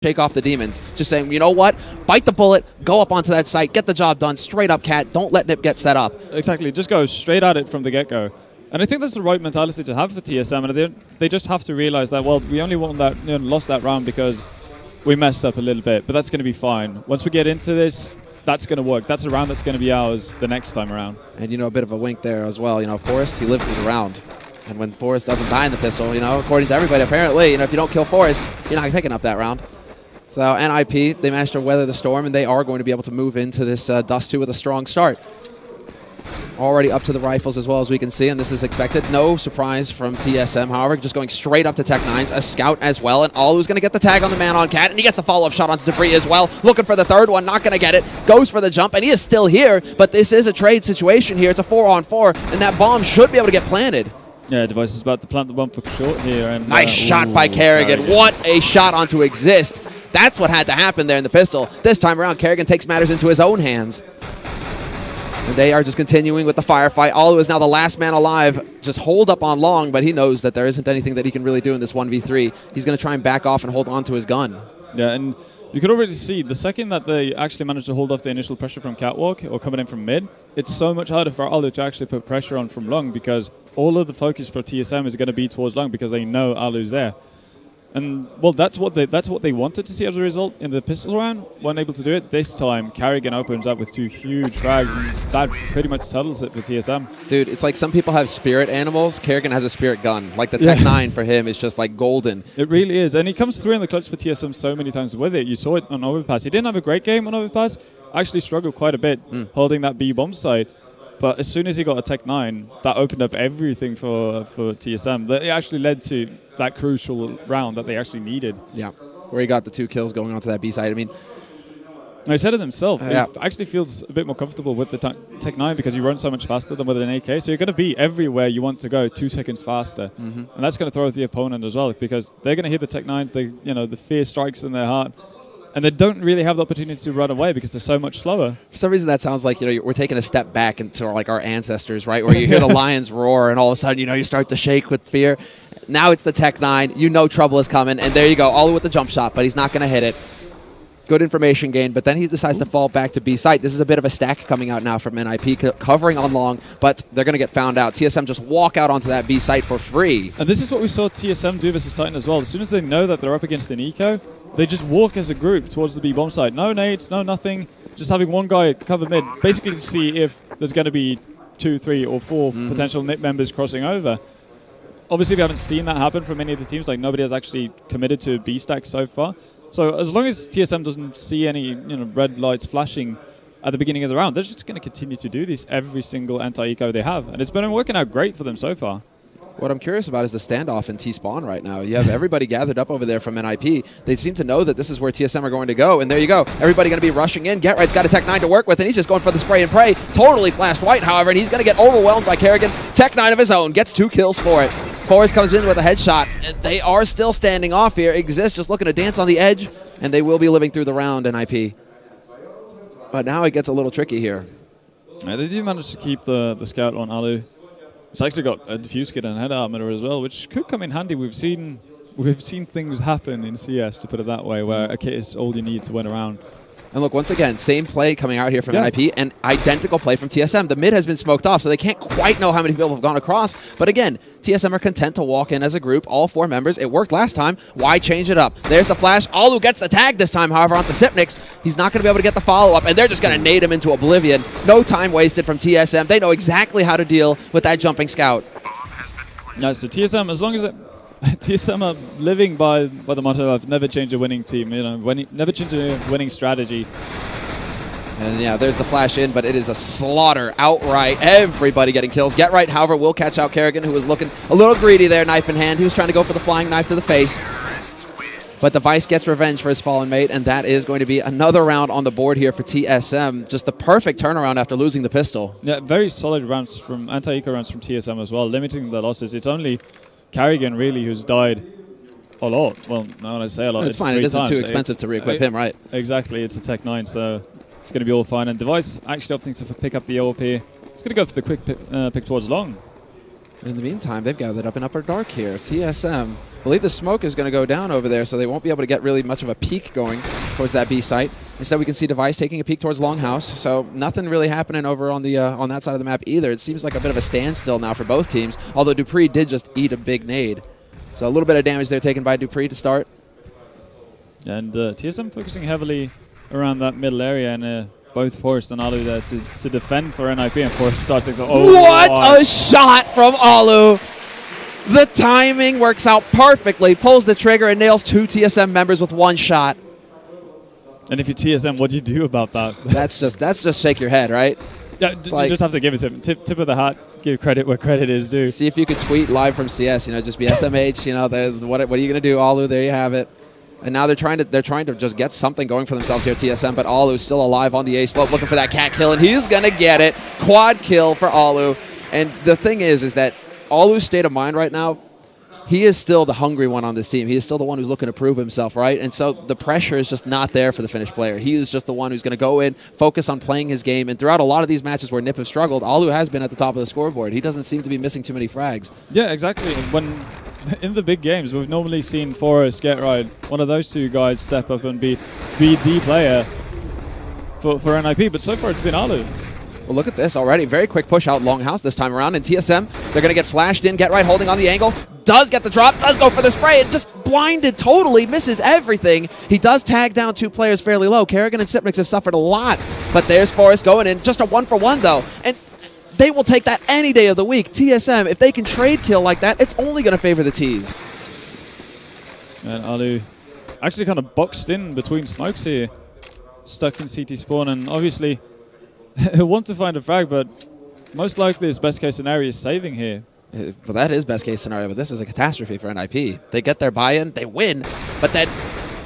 shake off the demons. Just saying, you know what? Bite the bullet, go up onto that site, get the job done, straight up, Cat. Don't let NiP get set up. Exactly. Just go straight at it from the get-go. And I think that's the right mentality to have for TSM. And they just have to realize that, well, we only won that, lost that round because we messed up a little bit. But that's going to be fine. Once we get into this, that's going to work. That's a round that's going to be ours the next time around. And, a bit of a wink there as well. Forest, he lived through the round. And when Forest doesn't die in the pistol, according to everybody, apparently, if you don't kill Forest, you're not picking up that round. So, NiP, they managed to weather the storm, and they are going to be able to move into this Dust 2 with a strong start. Already up to the rifles as well as we can see, and this is expected. No surprise from TSM, however, just going straight up to Tech9's, a scout as well, and Allu's going to get the tag on the man on Cat, and he gets the follow-up shot onto dupreeh as well. Looking for the third one, not going to get it. Goes for the jump, and he is still here, but this is a trade situation here. It's a 4-on-4, and that bomb should be able to get planted. Yeah, Device is about to plant the bomb for short here. And nice shot by karrigan. What a shot onto Xizt. That's what had to happen there in the pistol. This time around, karrigan takes matters into his own hands. And they are just continuing with the firefight. Allu is now the last man alive. Just hold up on long, but he knows that there isn't anything that he can really do in this 1v3. He's going to try and back off and hold on to his gun. Yeah, and you could already see the second that they actually managed to hold off the initial pressure from Catwalk or coming in from mid, it's so much harder for Allu to actually put pressure on from long because all of the focus for TSM is going to be towards long because they know Allu's there. And, well, that's what they wanted to see as a result in the pistol round. Weren't able to do it. This time, karrigan opens up with 2 huge frags, and that pretty much settles it for TSM. Dude, it's like some people have spirit animals. karrigan has a spirit gun. Like the Tech9 for him is just like golden. It really is. And he comes through in the clutch for TSM so many times with it. You saw it on Overpass. He didn't have a great game on Overpass. Actually struggled quite a bit holding that B bomb site. But as soon as he got a Tech9, that opened up everything for TSM. That it actually led to that crucial round that they actually needed. Yeah, where he got the 2 kills going onto that B side. I mean, he said it himself. He actually feels a bit more comfortable with the Tech9 because you run so much faster than with an AK. So you're going to be everywhere you want to go 2 seconds faster. And that's going to throw the opponent as well because they're going to hit the Tech9s. The fear strikes in their heart. And they don't really have the opportunity to run away because they're so much slower. For some reason, that sounds like we're taking a step back into our ancestors, right? Where you hear the lions roar, and all of a sudden, you start to shake with fear. Now it's the Tech9. Trouble is coming, and there you go, Allu with the jump shot, but he's not going to hit it. Good information gain, but then he decides to fall back to B site. This is a bit of a stack coming out now from NiP, covering on long, but they're going to get found out. TSM just walk out onto that B site for free. And this is what we saw TSM do versus Titan as well. As soon as they know that they're up against an eco, they just walk as a group towards the B bomb site. No nades, no nothing. Just having one guy cover mid, basically to see if there's going to be 2, 3, or 4 potential NiP members crossing over. Obviously, we haven't seen that happen from any of the teams. Like, nobody has actually committed to B stack so far. So as long as TSM doesn't see any red lights flashing at the beginning of the round, they're just going to continue to do this every single anti-eco they have. And it's been working out great for them so far. What I'm curious about is the standoff in T-Spawn right now. You have everybody gathered up over there from NiP. They seem to know that this is where TSM are going to go, and there you go. Everybody going to be rushing in. GetRight's got a Tech9 to work with, and he's just going for the spray and pray. Totally flashed white, however, and he's going to get overwhelmed by karrigan. Tech9 of his own, gets 2 kills for it. Forest comes in with a headshot, and they are still standing off here. Xizt just looking to dance on the edge, and they will be living through the round, NiP. But now it gets a little tricky here. Yeah, they do manage to keep the scout on Allu. It's actually got a diffuse kit and head armor as well, which could come in handy. We've seen things happen in CS, to put it that way, where a kit is all you need to win around. And look, once again, same play coming out here from NiP, and identical play from TSM. The mid has been smoked off, so they can't quite know how many people have gone across. But again, TSM are content to walk in as a group, all 4 members. It worked last time. Why change it up? There's the flash. Allu gets the tag this time, however, onto Sipnix. He's not going to be able to get the follow-up, and they're just going to nade him into oblivion. No time wasted from TSM. They know exactly how to deal with that jumping scout. No, so TSM, as long as TSM are living by the motto of never change a winning team, never change a winning strategy. And yeah, there's the flash in, but it is a slaughter outright. Everybody getting kills. GetRight, however, will catch out karrigan, who was looking a little greedy there, knife in hand. He was trying to go for the flying knife to the face. But the Vice gets revenge for his fallen mate, and that is going to be another round on the board here for TSM. Just the perfect turnaround after losing the pistol. Yeah, very solid rounds from anti-eco rounds from TSM as well, limiting the losses. It's only karrigan really who's died a lot. Well, no, when I say a lot, it's fine. It isn't too expensive to re-equip him, right? Exactly. It's a Tech9, so it's going to be all fine. And Device actually opting to pick up the AWP. It's going to go for the quick pick towards long. In the meantime, they've gathered up in Upper Dark here. TSM believe the smoke is going to go down over there, so they won't be able to get really much of a peek going towards that B site. Instead, we can see Device taking a peek towards Longhouse, so nothing really happening over on the on that side of the map either. It seems like a bit of a standstill now for both teams, although dupreeh did just eat a big nade. So a little bit of damage there taken by dupreeh to start. And TSM focusing heavily around that middle area, and both Forest and Allu there to defend for NiP, and Forest starts like, oh, what a shot from Allu! The timing works out perfectly, pulls the trigger and nails 2 TSM members with 1 shot. And if you're TSM, what do you do about that? That's just shake your head, right? Yeah, you just have to give it to him. Tip of the hat, give credit where credit is due. See if you could tweet live from CS, just be SMH, what are you going to do, Allu? There you have it. And now they're trying to just get something going for themselves here at TSM, but Allu's still alive on the A slope looking for that cat kill, and he's going to get it. Quad kill for Allu. And the thing is that Allu's state of mind right now, he is still the hungry one on this team. He is still the one who's looking to prove himself, right? And so the pressure is just not there for the Finnish player. He is just the one who's going to go in, focus on playing his game. And throughout a lot of these matches where NiP have struggled, Allu has been at the top of the scoreboard. He doesn't seem to be missing too many frags. Yeah, exactly. When in the big games, we've normally seen Forest, Get Right, one of those two guys step up and be the player for NiP. But so far, it's been Allu. Well, look at this already. Very quick push out Longhouse this time around. And TSM, they're going to get flashed in. Get Right holding on the angle. Does get the drop. Does go for the spray. It just blinded totally. Misses everything. He does tag down 2 players fairly low. karrigan and Sipnix have suffered a lot. But there's Forest going in. Just a 1-for-1, though. And they will take that any day of the week. TSM, if they can trade kill like that, it's only going to favor the Ts. And Allu actually kind of boxed in between smokes here. Stuck in CT spawn. And obviously, he'll want to find a frag, but most likely his best case scenario is saving here. Well, that is best case scenario, but this is a catastrophe for NiP. They get their buy-in, they win, but then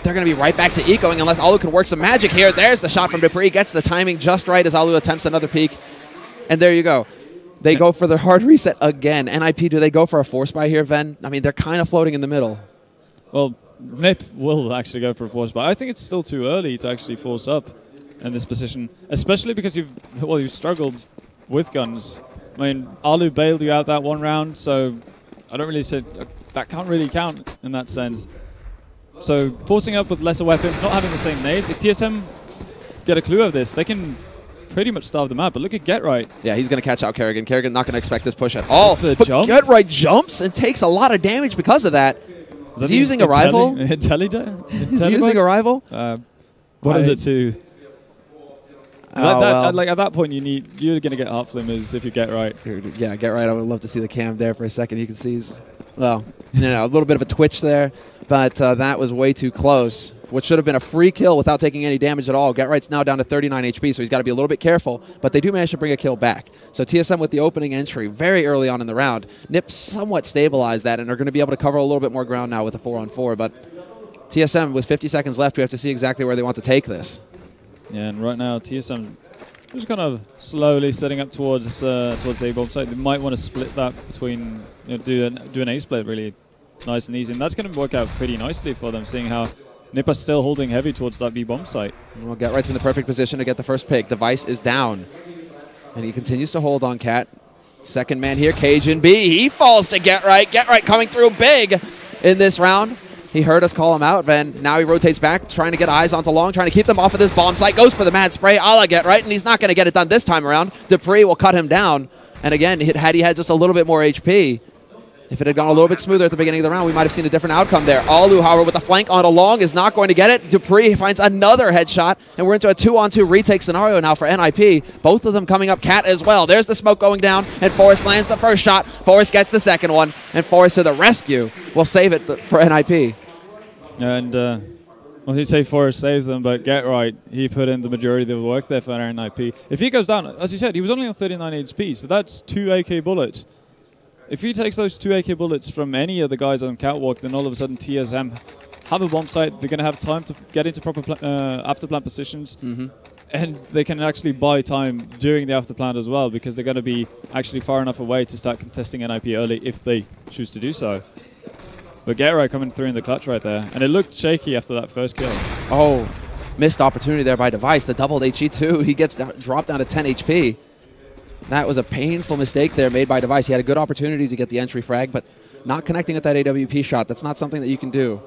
they're going to be right back to ecoing unless Allu can work some magic here. There's the shot from dupreeh, gets the timing just right as Allu attempts another peek. And there you go. They go for their hard reset again. NiP, do they go for a force buy here, Ven? I mean, they're kind of floating in the middle. Well, NiP will actually go for a force buy. I think it's still too early to actually force up in this position, especially because you've struggled with guns. I mean, Allu bailed you out that 1 round, so I don't really say that can't really count in that sense. So forcing up with lesser weapons, not having the same nades. If TSM get a clue of this, they can pretty much starve the map. But look at Get Right. Yeah, he's going to catch out karrigan. karrigan not going to expect this push at all. But Get Right jumps and takes a lot of damage because of that. Is he using a rival? Is he using a rival? One of the two. Like at that point, you're going to get half flimmers if you Get Right. Yeah, Get Right. I would love to see the cam there for a second. You can see, a little bit of a twitch there, but that was way too close. What should have been a free kill without taking any damage at all. Get Right's now down to 39 HP, so he's got to be a little bit careful, but they do manage to bring a kill back. So TSM with the opening entry very early on in the round. NiP somewhat stabilized that and are going to be able to cover a little bit more ground now with a 4-on-4, but TSM with 50 seconds left, we have to see exactly where they want to take this. Yeah, and right now TSM just kind of slowly setting up towards the A-bomb site. They might want to split that between, do an A split really nice and easy, and that's going to work out pretty nicely for them, seeing how NiP are still holding heavy towards that B-bomb site. Well, Get Right's in the perfect position to get the first pick. Device is down, and he continues to hold on Cat. Second man here, cajunb. He falls to Get Right. Get Right coming through big in this round. He heard us call him out, then now he rotates back, trying to get eyes onto Long, trying to keep them off of this bomb site. Goes for the mad spray, a la Get Right, and he's not going to get it done this time around. dupreeh will cut him down. And again, had he had just a little bit more HP, if it had gone a little bit smoother at the beginning of the round, we might have seen a different outcome there. Allu, however, with a flank onto Long is not going to get it. dupreeh finds another headshot, and we're into a 2-on-2 retake scenario now for NiP. Both of them coming up, Cat as well. There's the smoke going down, and Forest lands the first shot. Forest gets the second one, and Forest to the rescue will save it for NiP. And well, he'd say Forest saves them, but Get Right, he put in the majority of the work there for NiP. If he goes down, as you said, he was only on 39 HP, so that's 2 AK bullets. If he takes those 2 AK bullets from any of the guys on Catwalk, then all of a sudden TSM have a bomb site. They're going to have time to get into proper afterplant positions, and they can actually buy time during the afterplant as well, because they're going to be actually far enough away to start contesting NiP early if they choose to do so. But Get Right coming through in the clutch right there. And it looked shaky after that first kill. Oh, missed opportunity there by Device. The doubled HE too. He gets dropped down to 10 HP. That was a painful mistake there made by Device. He had a good opportunity to get the entry frag, but not connecting with that AWP shot. That's not something that you can do.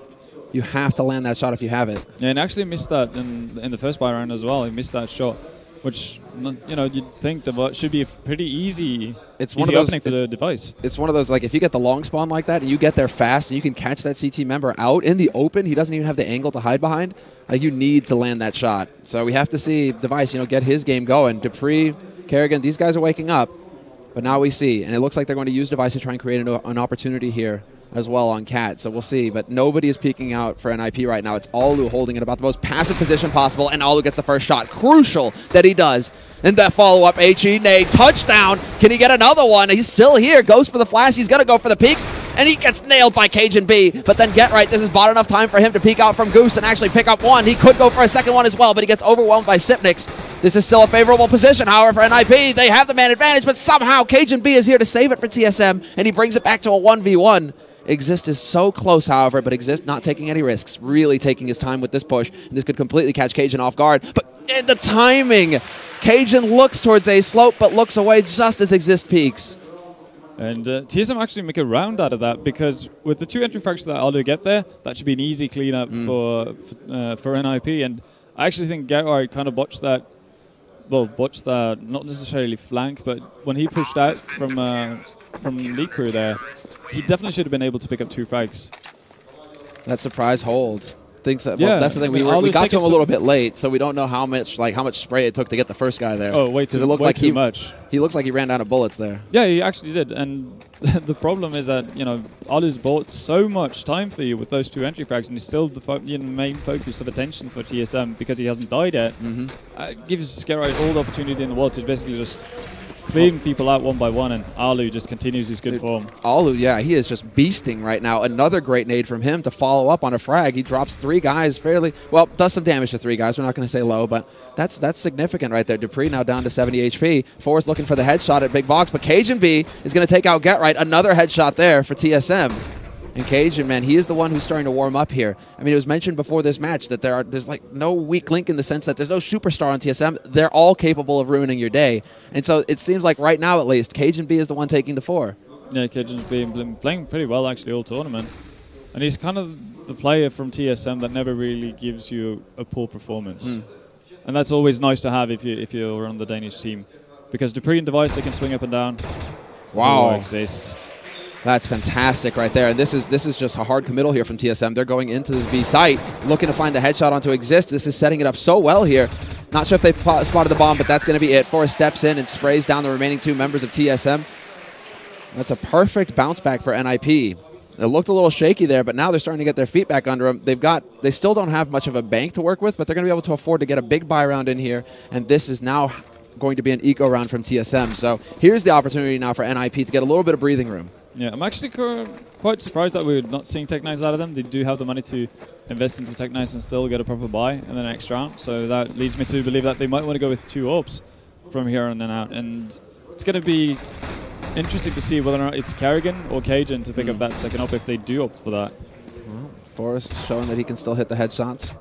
You have to land that shot if you have it. Yeah, and actually missed that in the first buy round as well. He missed that shot, which, you know, you'd think should be a pretty easy, opening for the device. It's one of those, like, if you get the long spawn like that and you get there fast and you can catch that CT member out in the open, he doesn't even have the angle to hide behind. Like, you need to land that shot. So we have to see Device, you know, get his game going. dupreeh, karrigan, these guys are waking up. But now we see, and it looks like they're going to use Device to try and create an opportunity here as well on Cat, so we'll see. But nobody is peeking out for NiP right now. It's Allu holding it about the most passive position possible, and Allu gets the first shot. Crucial that he does. And that follow-up, HE, nade, touchdown. Can he get another one? He's still here. Goes for the flash. He's going to go for the peek, and he gets nailed by cajunb. But then Get Right, this is bought enough time for him to peek out from Goose and actually pick up one. He could go for a second one as well, but he gets overwhelmed by Sipnix. This is still a favorable position, however, for NiP. They have the man advantage, but somehow cajunb is here to save it for TSM, and he brings it back to a 1v1. Xizt is so close, however, but Xizt not taking any risks, really taking his time with this push, and this could completely catch Cajun off guard. But in the timing, Cajun looks towards a slope, but looks away just as Xizt peaks. And TSM actually make a round out of that, because with the 2 entry frags that Allu get there, that should be an easy cleanup for NiP. And I actually think Get Right kind of botched that. Well, botched that, not necessarily flank, but when he pushed out from Lead Crew there, he definitely should have been able to pick up 2 frags. That surprise hold. Thinks that, yeah, well, that's the thing. We got to him a little bit late, so we don't know how much spray it took to get the first guy there. Oh, way too, it looked like too much. He looks like he ran out of bullets there. Yeah, he actually did. And the problem is that, you know, Allu's bought so much time for you with those 2 entry frags, and he's still the main focus of attention for TSM because he hasn't died yet. Gives Get Right all the opportunity in the world to basically just clean people out one by one, and Allu just continues his good form. Allu, yeah, he is just beasting right now. Another great nade from him to follow up on a frag. He drops 3 guys fairly, well, does some damage to 3 guys. We're not going to say low, but that's significant right there. dupreeh now down to 70 HP. Forrest looking for the headshot at Big Box, but cajunb is going to take out Get Right. Another headshot there for TSM. And Cajun, man, he is the one who's starting to warm up here. I mean, it was mentioned before this match that there's like no weak link in the sense that there's no superstar on TSM. They're all capable of ruining your day. And so it seems like right now, at least, cajunb is the one taking the 4. Yeah, Cajun's been playing pretty well, actually, all tournament. And he's kind of the player from TSM that never really gives you a poor performance. And that's always nice to have if you're on the Danish team. Because dupreeh and Device, they can swing up and down. Wow. Xizt. That's fantastic right there. And this is just a hard committal here from TSM. They're going into this B site, looking to find the headshot onto Xizt. This is setting it up so well here. Not sure if they've spotted the bomb, but that's going to be it. Forrest steps in and sprays down the remaining 2 members of TSM. That's a perfect bounce back for NiP. It looked a little shaky there, but now they're starting to get their feet back under them. They still don't have much of a bank to work with, but they're going to be able to afford to get a big buy round in here. And this is now going to be an eco round from TSM. So here's the opportunity now for NiP to get a little bit of breathing room. Yeah, I'm actually quite surprised that we're not seeing Tech 9s out of them. They do have the money to invest into Tech 9s and still get a proper buy in the next round. So that leads me to believe that they might want to go with 2 orbs from here on and out. And it's going to be interesting to see whether or not it's karrigan or Cajun to pick up that second op if they do opt for that. Well, Forrest showing that he can still hit the headshots.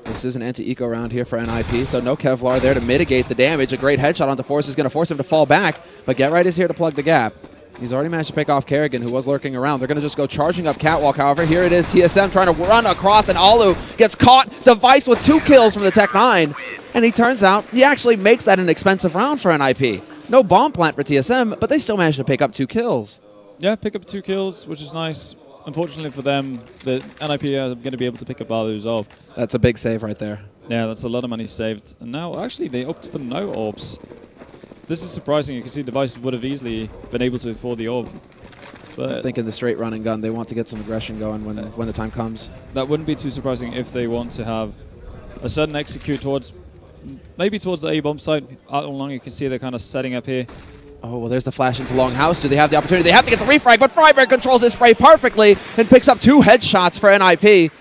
This is an anti-eco round here for NiP, so no Kevlar there to mitigate the damage. A great headshot onto Forrest is going to force him to fall back, but Get Right is here to plug the gap. He's already managed to pick off karrigan, who was lurking around. They're going to just go charging up Catwalk, however. Here it is, TSM trying to run across, and Allu gets caught. Device with 2 kills from the Tech 9. And he turns out he actually makes that an expensive round for NiP. No bomb plant for TSM, but they still managed to pick up 2 kills. Yeah, pick up 2 kills, which is nice. Unfortunately for them, the NiP are going to be able to pick up Allu's orb. That's a big save right there. Yeah, that's a lot of money saved. And now, actually, they opt for no orbs. This is surprising. You can see Device would have easily been able to afford the orb. But I think in the straight running gun, they want to get some aggression going when the time comes. That wouldn't be too surprising if they want to have a sudden execute towards, maybe towards the A-bomb site. Out along, you can see they're kind of setting up here. Oh, well, there's the flash into Longhouse. Do they have the opportunity? They have to get the refrag, but friberg controls his spray perfectly and picks up 2 headshots for NiP.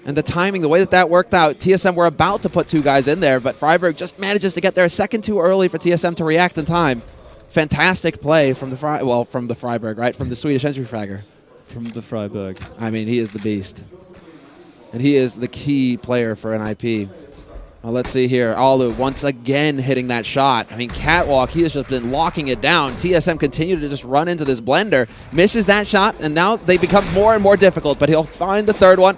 And the timing, the way that worked out, TSM were about to put 2 guys in there, but friberg just manages to get there a second too early for TSM to react in time. Fantastic play from the friberg, right? From the Swedish entry fragger. From the friberg. I mean, he is the beast. And he is the key player for NiP. Well, let's see here. Allu once again hitting that shot. I mean, Catwalk, he has just been locking it down. TSM continue to just run into this blender. Misses that shot, and now they become more and more difficult, but he'll find the third one.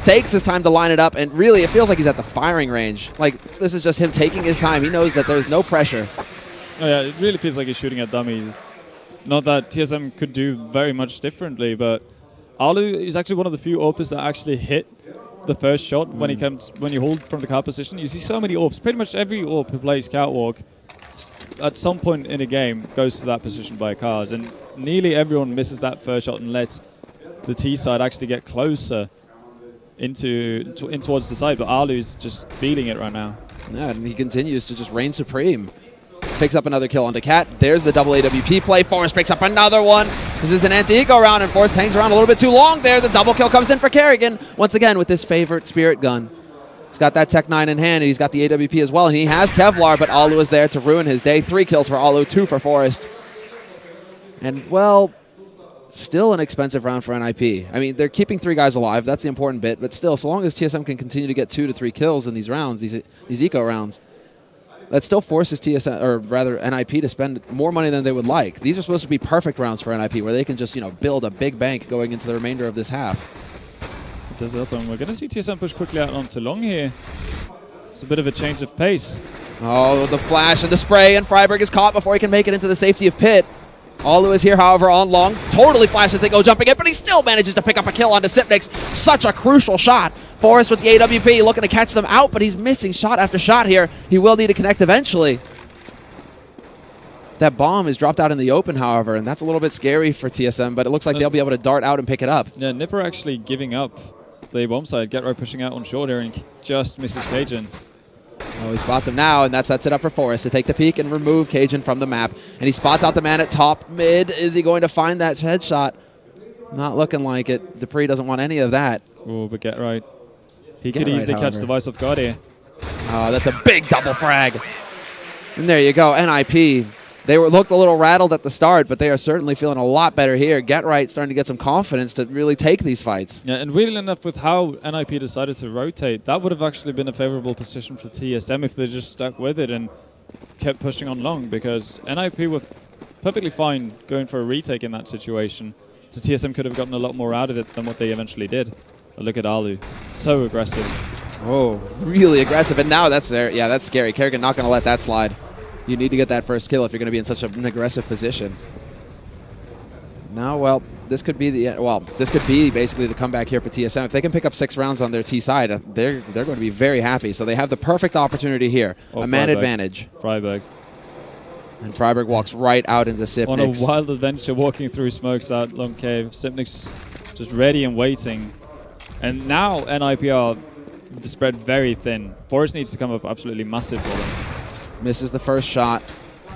Takes his time to line it up, and really, it feels like he's at the firing range. Like, this is just him taking his time. He knows that there's no pressure. Oh, yeah, it really feels like he's shooting at dummies. Not that TSM could do very much differently, but Allu is actually one of the few AWPers that actually hit the first shot when you hold from the car position. You see so many AWPs. Pretty much every AWP who plays Catwalk at some point in a game goes to that position by cars, and nearly everyone misses that first shot and lets the T side actually get closer in towards the side. But Allu's just feeling it right now. Yeah, and he continues to just reign supreme. Picks up another kill onto Cat. There's the double AWP play. Forrest picks up another one. This is an anti-eco round, and Forrest hangs around a little bit too long there. The double kill comes in for karrigan, once again with his favorite spirit gun. He's got that Tech 9 in hand, and he's got the AWP as well, and he has Kevlar, but Allu is there to ruin his day. 3 kills for Allu, 2 for Forrest. And, well, still an expensive round for NiP. I mean, they're keeping 3 guys alive. That's the important bit, but still, so long as TSM can continue to get 2 to 3 kills in these rounds, these eco rounds, that still forces TSM, or rather NiP, to spend more money than they would like. These are supposed to be perfect rounds for NiP, where they can just, you know, build a big bank going into the remainder of this half. It does open. We're going to see TSM push quickly out onto long here. It's a bit of a change of pace. Oh, the flash and the spray, and friberg is caught before he can make it into the safety of pit. Allu is here, however, on long. Totally flashes the go jumping in, but he still manages to pick up a kill onto Sipnix. Such a crucial shot. Forrest with the AWP looking to catch them out, but he's missing shot after shot here. He will need to connect eventually. That bomb is dropped out in the open, however, and that's a little bit scary for TSM, but it looks like they'll be able to dart out and pick it up. Yeah, NiP are actually giving up the bomb side. Get right pushing out on short here, and just misses cajun. Oh, he spots him now, and that sets it up for Forrest to take the peek and remove cajun from the map. And he spots out the man at top mid. Is he going to find that headshot? Not looking like it. dupreeh doesn't want any of that. Oh, but get right. He could easily catch the Vice off guard here. Oh, that's a big double frag. And there you go, NiP. They looked a little rattled at the start, but they are certainly feeling a lot better here. Get right, starting to get some confidence to really take these fights. Yeah, and weirdly enough, with how NiP decided to rotate, that would have actually been a favorable position for TSM if they just stuck with it and kept pushing on long, because NiP were perfectly fine going for a retake in that situation. So TSM could have gotten a lot more out of it than what they eventually did. But look at Allu, so aggressive. Oh, really aggressive, and now that's there. Yeah, that's scary. karrigan not going to let that slide. You need to get that first kill if you're going to be in such an aggressive position. Now, well, this could be this could be basically the comeback here for TSM. If they can pick up 6 rounds on their T side, they're going to be very happy. So they have the perfect opportunity here, a man advantage. friberg. And friberg walks right out into Sipnix. On a wild adventure, walking through smokes out long cave. Sipnix just ready and waiting. And now NiP are spread very thin. Forrest needs to come up absolutely massive for them. Misses the first shot.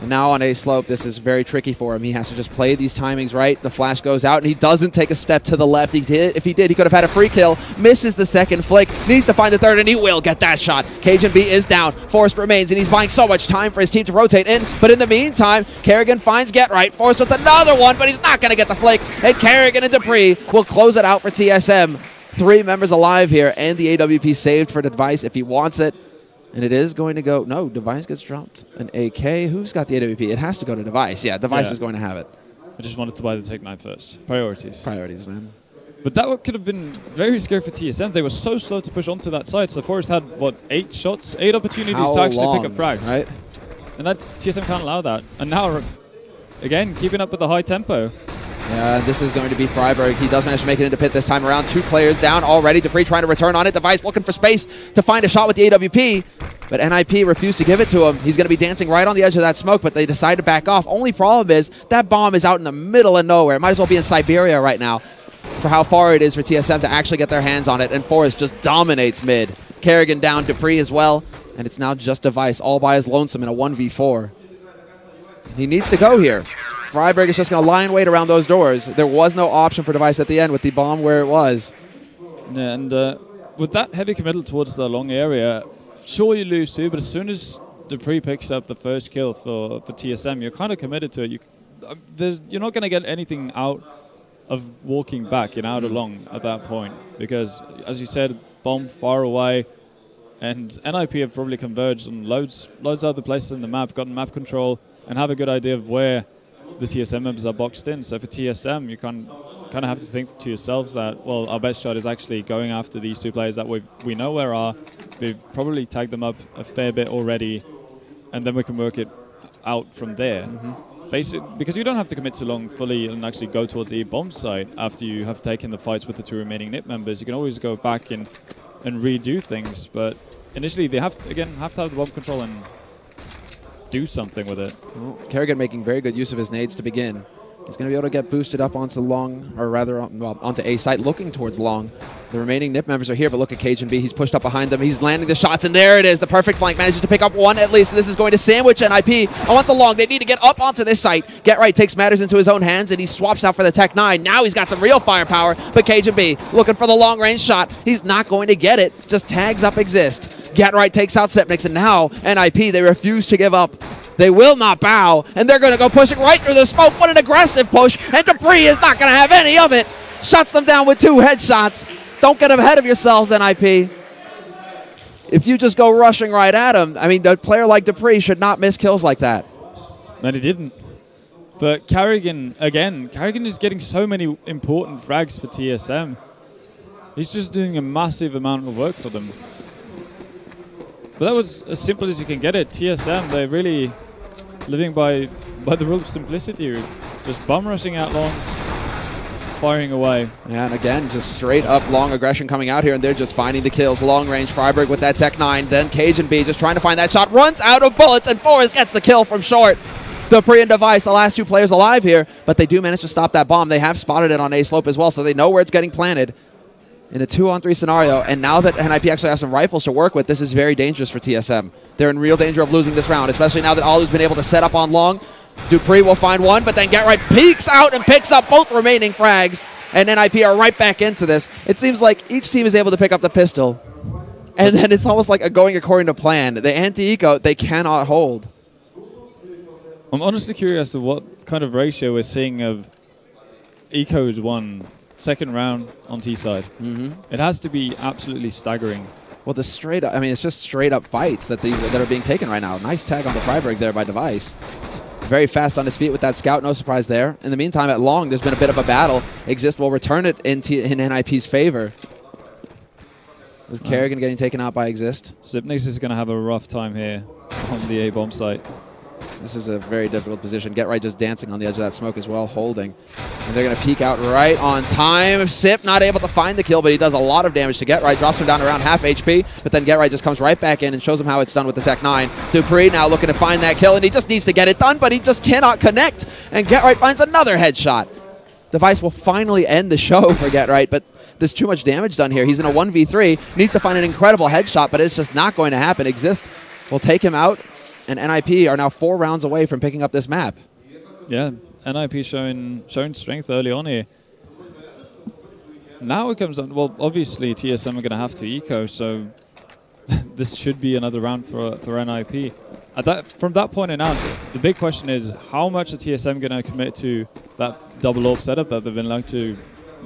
And now on A slope, this is very tricky for him. He has to just play these timings right. The flash goes out, and he doesn't take a step to the left. If he did, he could have had a free kill. Misses the second flick. Needs to find the third, and he will get that shot. cajunb is down. Forrest remains, and he's buying so much time for his team to rotate in. But in the meantime, karrigan finds Get Right. Forrest with another one, but he's not going to get the flick. And karrigan and dupreeh will close it out for TSM. 3 members alive here, and the AWP saved for Device if he wants it. And it is going to go... No, Device gets dropped. An AK. Who's got the AWP? It has to go to Device. Yeah, Device is going to have it. I just wanted to buy the Tech 9 first. Priorities. Priorities, man. But that could have been very scary for TSM. They were so slow to push onto that side. So Forrest had, what, 8 shots? 8 opportunities to actually pick up frags. Right? And that TSM can't allow that. And now, again, keeping up with the high tempo. Yeah, this is going to be friberg. He does manage to make it into pit this time around. 2 players down already. dupreeh trying to return on it. Device looking for space to find a shot with the AWP. But NiP refused to give it to him. He's going to be dancing right on the edge of that smoke, but they decide to back off. Only problem is that bomb is out in the middle of nowhere. It might as well be in Siberia right now for how far it is for TSM to actually get their hands on it. And Forrest just dominates mid. karrigan down, dupreeh as well. And it's now just Device all by his lonesome in a 1v4. He needs to go here. friberg is just going to lie in wait around those doors. There was no option for Device at the end with the bomb where it was. Yeah, and with that heavy committal towards the long area, sure you lose too, but as soon as dupreeh picks up the first kill for TSM, you're kind of committed to it. You're not going to get anything out of walking back, out along at that point, because as you said, bomb far away, And NiP have probably converged on loads of other places in the map, gotten map control, and have a good idea of where the TSM members are boxed in. So for TSM, you kind of have to think to yourselves that, well, our best shot is actually going after these two players that we know where are. We've probably tagged them up a fair bit already, and then we can work it out from there. Because you don't have to commit so long fully and actually go towards the bomb site after you have taken the fights with the two remaining NiP members. You can always go back and redo things, but initially they have to have the bomb control and do something with it. Well, karrigan making very good use of his nades to begin. He's going to be able to get boosted up onto long, or rather onto A site, looking towards long. The remaining NiP members are here, but look at cajunb. He's pushed up behind them. He's landing the shots, and there it is. The perfect flank manages to pick up one at least. This is going to sandwich NiP onto long. They need to get up onto this site. Get Right takes matters into his own hands, and he swaps out for the Tech 9. Now he's got some real firepower, but cajunb looking for the long-range shot. He's not going to get it. Just tags up Xizt. Get Right takes out Xyzt, and now NiP, they refuse to give up. They will not bow, and they're going to go pushing right through the smoke. What an aggressive push, and dupreeh is not going to have any of it. Shuts them down with 2 headshots. Don't get ahead of yourselves, NiP. If you just go rushing right at him, I mean, a player like dupreeh should not miss kills like that. And he didn't. But karrigan, again, karrigan is getting so many important frags for TSM. He's just doing a massive amount of work for them. But that was as simple as you can get it. TSM, they're really living by the rule of simplicity. Just bum rushing out long, firing away. Yeah, and again, just straight up long aggression coming out here, and they're just finding the kills. Long range, friberg with that Tech 9. Then cajunb just trying to find that shot. Runs out of bullets, and f0rest gets the kill from short. dupreeh and Device, the last 2 players alive here, but they do manage to stop that bomb. They have spotted it on A slope as well, so they know where it's getting planted. In a 2-on-3 scenario, and now that NiP actually has some rifles to work with, this is very dangerous for TSM. They're in real danger of losing this round, especially now that Allu's been able to set up on long. dupreeh will find one, but then Get Right peeks out and picks up both remaining frags, and NiP are right back into this. It seems like each team is able to pick up the pistol, and then it's almost like going according to plan. The anti-eco, they cannot hold. I'm honestly curious as to what kind of ratio we're seeing of ecos won second round on T side. It has to be absolutely staggering. Well, the straight up, I mean, it's just straight up fights that are being taken right now. Nice tag on the friberg there by Device. Very fast on his feet with that scout, no surprise there. In the meantime, at long, there's been a bit of a battle. Xizt will return it in NiP's favor. With karrigan getting taken out by Xizt. Xyzt is going to have a rough time here on the A bomb site. This is a very difficult position. Get Right just dancing on the edge of that smoke as well, holding. And they're going to peek out right on time. Xizt not able to find the kill, but he does a lot of damage to Get Right. Drops him down around half HP, but then Get Right just comes right back in and shows him how it's done with the Tech 9. dupreeh now looking to find that kill, and he just needs to get it done, but he just cannot connect. And Get Right finds another headshot. Device will finally end the show for Get Right, but there's too much damage done here. He's in a 1v3, needs to find an incredible headshot, but it's just not going to happen. Xizt will take him out, and NiP are now 4 rounds away from picking up this map. Yeah, NiP showing strength early on here. Now it comes on, well, obviously TSM are going to have to eco, so this should be another round for NiP. From that point on out, the big question is how much are TSM going to commit to that double AWP setup that they've been allowed to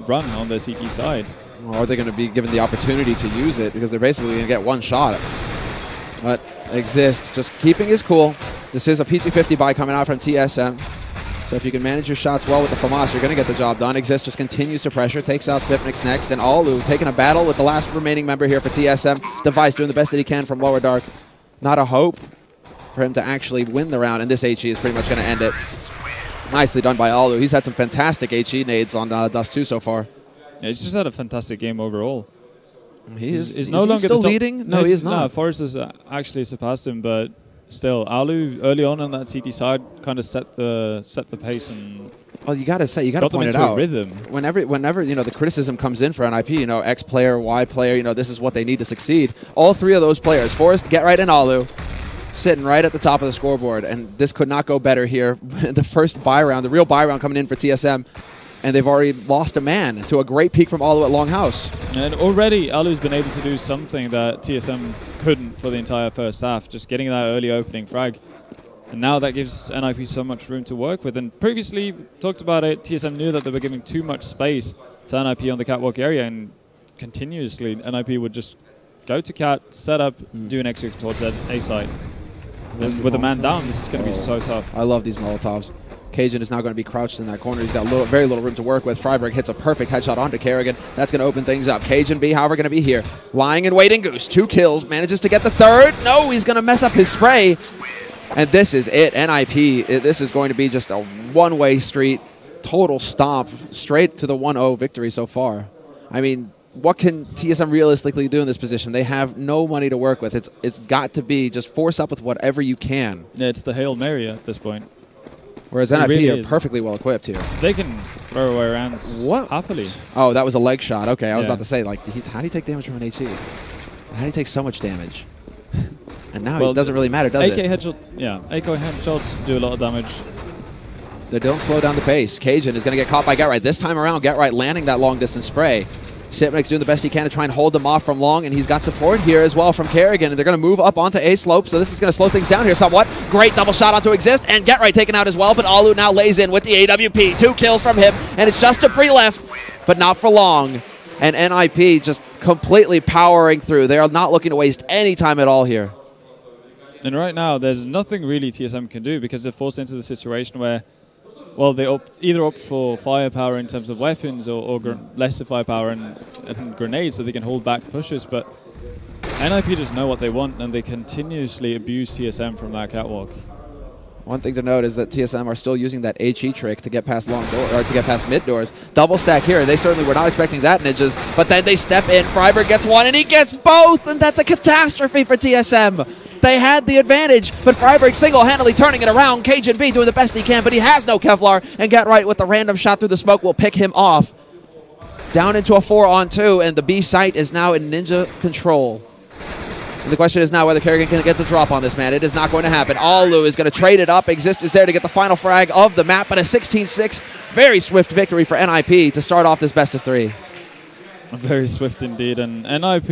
run on their CT sides? Or are they going to be given the opportunity to use it, because they're basically going to get one shot. But Xizt just keeping his cool. This is a PG-50 buy coming out from TSM. So if you can manage your shots well with the FAMAS, you're going to get the job done. Xizt just continues to pressure, takes out Xizt next, and Allu taking a battle with the last remaining member here for TSM. Device doing the best that he can from lower dark. Not a hope for him to actually win the round, and this HE is pretty much going to end it. Nicely done by Allu. He's had some fantastic HE nades on Dust 2 so far. Yeah, he's just had a fantastic game overall. He's no longer still leading? No, he is not. No, f0rest has actually surpassed him, but still, Allu early on that CT side kind of set the pace and. Well, you got to point it out. Rhythm. Whenever the criticism comes in for NiP, X player, Y player, this is what they need to succeed. All 3 of those players, f0rest, Get Right, and Allu, sitting right at the top of the scoreboard, and this could not go better here. The first buy round, the real buy round coming in for TSM. And they've already lost a man to a great peak from Allu at Longhouse. And already Allu's been able to do something that TSM couldn't for the entire first half, just getting that early opening frag. And now that gives NiP so much room to work with. And previously, talked about it, TSM knew that they were giving too much space to NiP on the catwalk area, and continuously NiP would just go to cat, set up, do an execute towards that A site. With a man down, this is going to be so tough. I love these Molotovs. Cajun is now going to be crouched in that corner. He's got very little room to work with. friberg hits a perfect headshot onto karrigan. That's going to open things up. cajunb, however, going to be here. Lying and waiting goose. 2 kills. Manages to get the 3rd. No, he's going to mess up his spray. And this is it. NiP, this is going to be just a one-way street. Total stomp. Straight to the 1-0 victory so far. I mean, what can TSM realistically do in this position? They have no money to work with. It's got to be just force up with whatever you can. Yeah, it's the Hail Mary at this point. Whereas NiP really are perfectly well equipped here. They can throw away rounds happily. Oh, that was a leg shot. Okay, I was about to say, like, how do you take damage from an HE? How do you take so much damage? And now it doesn't really matter, does it? Headshot, yeah, AK headshots do a lot of damage. They don't slow down the pace. Cajun is going to get caught by GetRight. This time around, GetRight landing that long-distance spray. Sipnik's doing the best he can to try and hold them off from long, and he's got support here as well from karrigan, and they're going to move up onto A slope, so this is going to slow things down here somewhat. Great double shot onto Xizt, and GetRight taken out as well, but Allu now lays in with the AWP. 2 kills from him, and it's just dupreeh left, but not for long. And NiP just completely powering through. They are not looking to waste any time at all here. And right now, there's nothing really TSM can do because they're forced into the situation where, well, they either opt for firepower in terms of weapons or lesser firepower and grenades so they can hold back pushes. But NiP just know what they want, and they continuously abuse TSM from that catwalk. One thing to note is that TSM are still using that HE trick to get past long door, or to get past mid doors. Double stack here. They certainly were not expecting that, Ninjas. But then they step in. friberg gets one, and he gets both, and that's a catastrophe for TSM. They had the advantage, but friberg single-handedly turning it around. cajunb doing the best he can, but he has no Kevlar, and GetRight with the random shot through the smoke will pick him off. Down into a 4-on-2, and the B site is now in Ninja control. And the question is now whether karrigan can get the drop on this man. It is not going to happen. Allu is going to trade it up. Xizt is there to get the final frag of the map, but a 16-6, very swift victory for NiP to start off this best of 3. Very swift indeed, and NiP